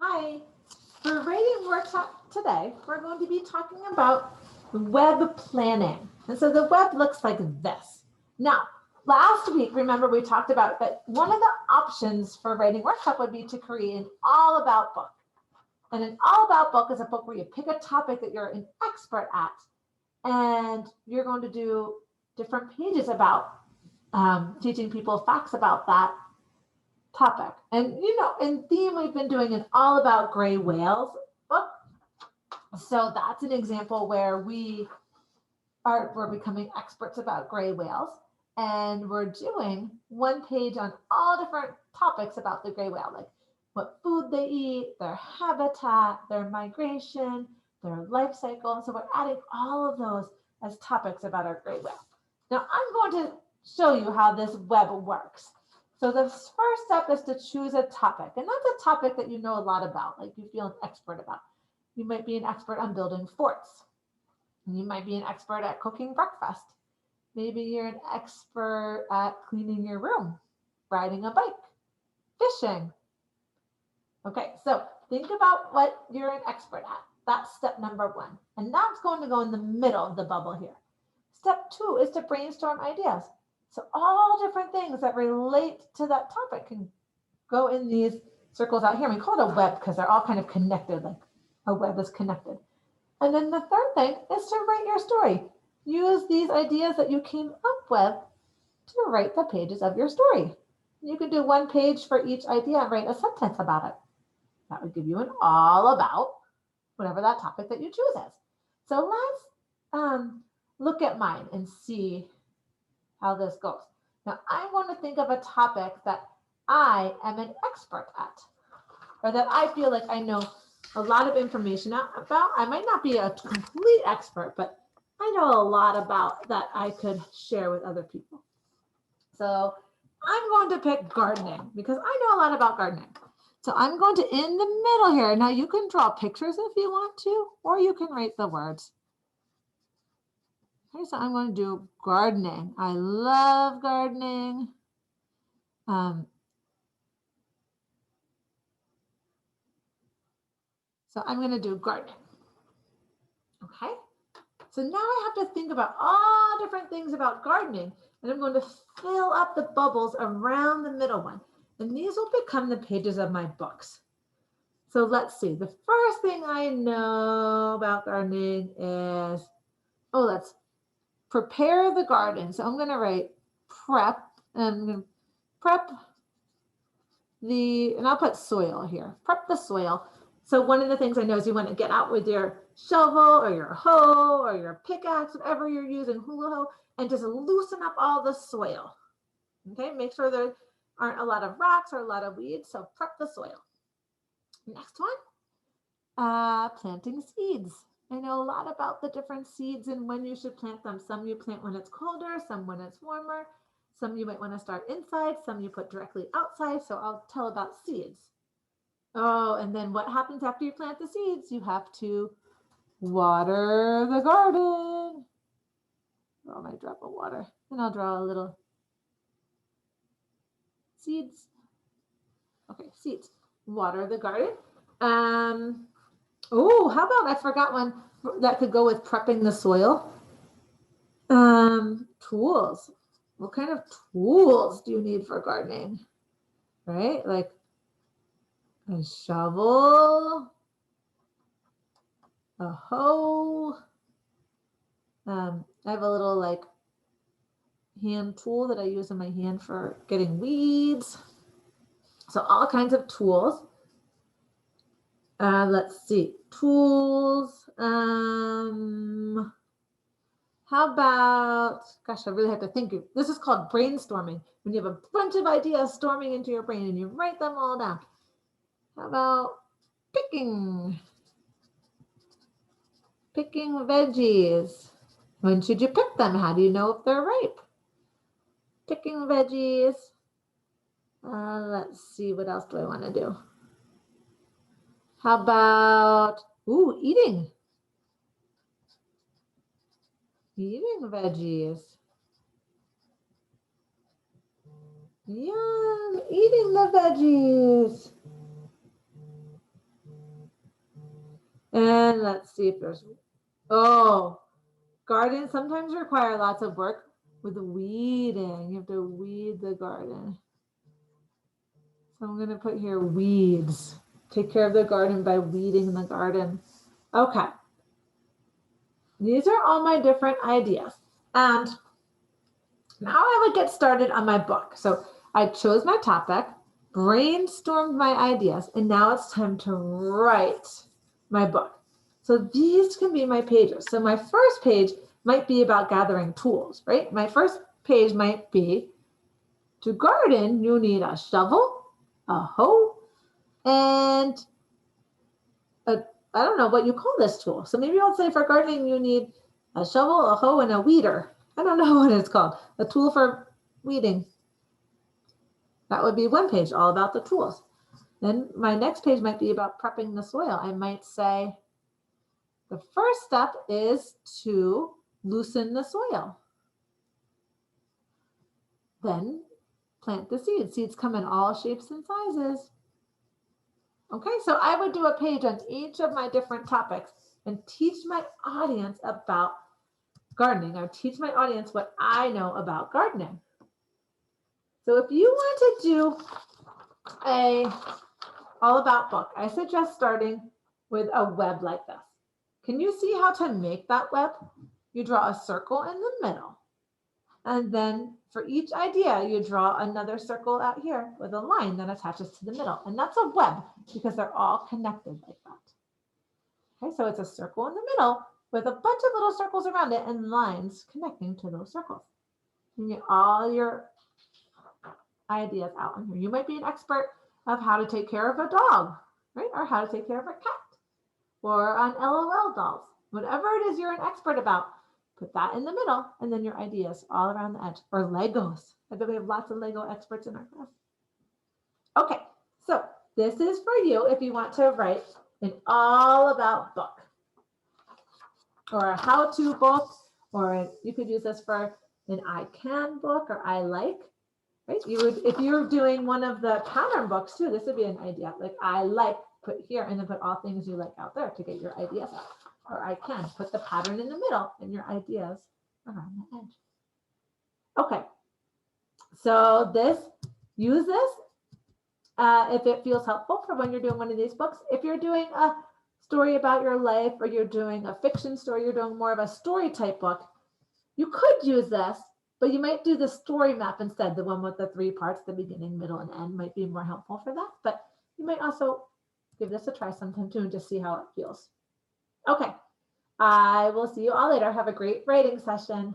Hi. For writing workshop today, we're going to be talking about web planning. And so the web looks like this. Now, last week, remember we talked about that one of the options for writing workshop would be to create an all about book. And an all about book is a book where you pick a topic that you're an expert at and you're going to do different pages about teaching people facts about that topic. And in theme, we've been doing an all about gray whales book. So that's an example where we're becoming experts about gray whales. And we're doing one page on all different topics about the gray whale, like what food they eat, their habitat, their migration, their life cycle. And so we're adding all of those as topics about our gray whale. Now I'm going to show you how this web works. So the first step is to choose a topic, and that's a topic that you know a lot about, like you feel an expert about. You might be an expert on building forts. You might be an expert at cooking breakfast. Maybe you're an expert at cleaning your room, riding a bike, fishing. Okay, so think about what you're an expert at. That's step number one. And that's going to go in the middle of the bubble here. Step two is to brainstorm ideas. So all different things that relate to that topic can go in these circles out here. We call it a web because they're all kind of connected, like a web is connected. And then the third thing is to write your story. Use these ideas that you came up with to write the pages of your story. You can do one page for each idea and write a sentence about it. That would give you an all about whatever that topic that you choose is. So let's look at mine and see how this goes. Now I'm going to think of a topic that I am an expert at, or that I feel like I know a lot of information about. I might not be a complete expert, but I know a lot about that I could share with other people. So I'm going to pick gardening because I know a lot about gardening. So I'm going to in the middle here. Now you can draw pictures if you want to, or you can write the words. Okay, so I'm going to do gardening. I love gardening. So I'm going to do gardening. Okay. So now I have to think about all different things about gardening, and I'm going to fill up the bubbles around the middle one. And these will become the pages of my books. So let's see. The first thing I know about gardening is, let's prepare the garden. So I'm going to write prep, and I'm going to prep and I'll put soil here. Prep the soil. So one of the things I know is you want to get out with your shovel or your hoe or your pickaxe, whatever you're using, hula hoe, and just loosen up all the soil. Okay, make sure there aren't a lot of rocks or a lot of weeds. So prep the soil. Next one, planting seeds. I know a lot about the different seeds and when you should plant them. Some you plant when it's colder, some when it's warmer. Some you might want to start inside, some you put directly outside. So I'll tell about seeds. Oh, and then what happens after you plant the seeds? You have to water the garden. Draw my drop of water. And I'll draw a little seeds. Okay, seeds. Water the garden. How about I forgot one that could go with prepping the soil. Tools. What kind of tools do you need for gardening? Right? Like a shovel, a hoe. I have a little like hand tool that I use in my hand for getting weeds. So all kinds of tools. Let's see, tools. How about, gosh, I really have to think. This is called brainstorming. When you have a bunch of ideas storming into your brain and you write them all down. How about picking? Picking veggies. When should you pick them? How do you know if they're ripe? Picking veggies. Let's see, what else do I want to do? How about, eating. Eating veggies. Yum, eating the veggies. And let's see if there's, oh, gardens sometimes require lots of work with weeding. You have to weed the garden. So I'm going to put here weeds. Take care of the garden by weeding the garden. Okay. These are all my different ideas. And now I would get started on my book. So I chose my topic, brainstormed my ideas, and now it's time to write my book. So these can be my pages. So my first page might be about gathering tools, right? My first page might be, to garden, you need a shovel, a hoe, and I don't know what you call this tool. So maybe I'll say for gardening, you need a shovel, a hoe, and a weeder. I don't know what it's called. A tool for weeding. That would be one page, all about the tools. Then my next page might be about prepping the soil. I might say the first step is to loosen the soil. Then plant the seeds. Seeds come in all shapes and sizes. Okay, so I would do a page on each of my different topics and teach my audience about gardening. I would teach my audience what I know about gardening. So if you want to do a all about book, I suggest starting with a web like this. Can you see how to make that web? You draw a circle in the middle. And then for each idea, you draw another circle out here with a line that attaches to the middle. And that's a web because they're all connected like that. Okay, so it's a circle in the middle with a bunch of little circles around it and lines connecting to those circles. You get all your ideas out on here. You might be an expert of how to take care of a dog, right? Or how to take care of a cat, or on LOL dolls. Whatever it is you're an expert about, put that in the middle, and then your ideas all around the edge. Or Legos. I bet we have lots of Lego experts in our class. Okay, so this is for you if you want to write an all about book, or a how-to book, or you could use this for an I can book or I like. Right? You would, if you're doing one of the pattern books too, this would be an idea. Like I like, put here, and then put all things you like out there to get your ideas out. Or I can put the pattern in the middle and your ideas around the edge. Okay, so use this if it feels helpful for when you're doing one of these books. If you're doing a story about your life, or you're doing a fiction story, you're doing more of a story type book, you could use this, but you might do the story map instead. The one with the 3 parts, the beginning, middle, and end might be more helpful for that. But you might also give this a try sometime too and just see how it feels. Okay, I will see you all later. Have a great writing session.